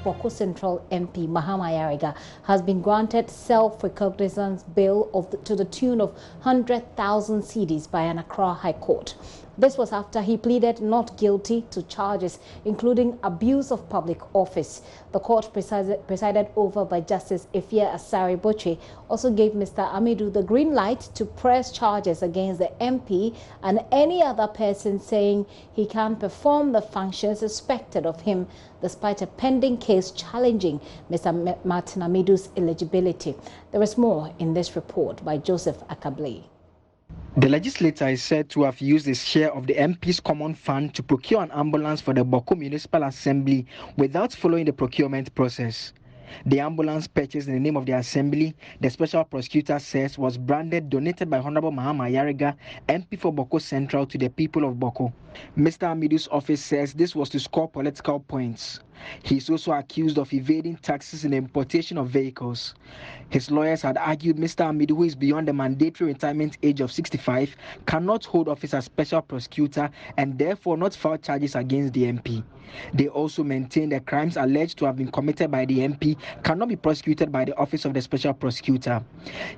Bawku Central MP Mahama Ayariga has been granted self-recognizance bail to the tune of 100,000 cedis by an Accra High Court. This was after he pleaded not guilty to charges including abuse of public office. The court presided over by Justice Efia Asari-Botwe also gave Mr. Amidu the green light to press charges against the MP and any other person saying he can perform the functions expected of him despite a pending case challenging Mr. Martin Amidu's eligibility. There is more in this report by Joseph Akabley. The legislator is said to have used his share of the MP's common fund to procure an ambulance for the Bawku Municipal Assembly without following the procurement process. The ambulance purchased in the name of the Assembly, the Special Prosecutor says, was branded donated by Honorable Mahama Ayariga, MP for Bawku Central, to the people of Bawku. Mr. Amidu's office says this was to score political points. He is also accused of evading taxes in the importation of vehicles. His lawyers had argued Mr. Amidu, who is beyond the mandatory retirement age of 65, cannot hold office as Special Prosecutor and therefore not file charges against the MP. They also maintain the crimes alleged to have been committed by the MP cannot be prosecuted by the Office of the Special Prosecutor.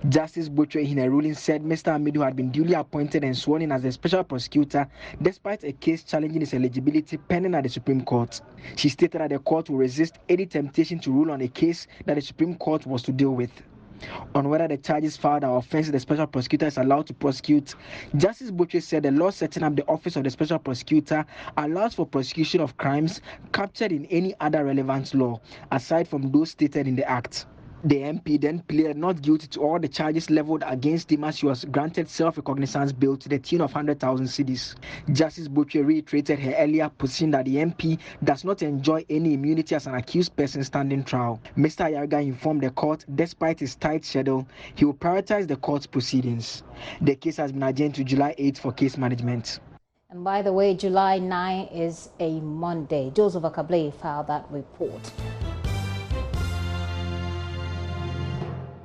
Justice Botwe in a ruling said Mr. Amidu had been duly appointed and sworn in as the Special Prosecutor despite a case challenging his eligibility pending at the Supreme Court. She stated that the court will resist any temptation to rule on a case that the Supreme Court was to deal with. On whether the charges filed are offenses the Special Prosecutor is allowed to prosecute, Justice Botwe said the law setting up the Office of the Special Prosecutor allows for prosecution of crimes captured in any other relevant law, aside from those stated in the Act. The MP then pleaded not guilty to all the charges leveled against him as she was granted self-recognizance bail to the tune of 100,000 cedis. Justice Botwe reiterated her earlier position that the MP does not enjoy any immunity as an accused person standing trial. Mr. Ayariga informed the court, despite his tight schedule, he will prioritize the court's proceedings. The case has been adjourned to July 8 for case management. And by the way, July 9 is a Monday. Joseph Akabley filed that report.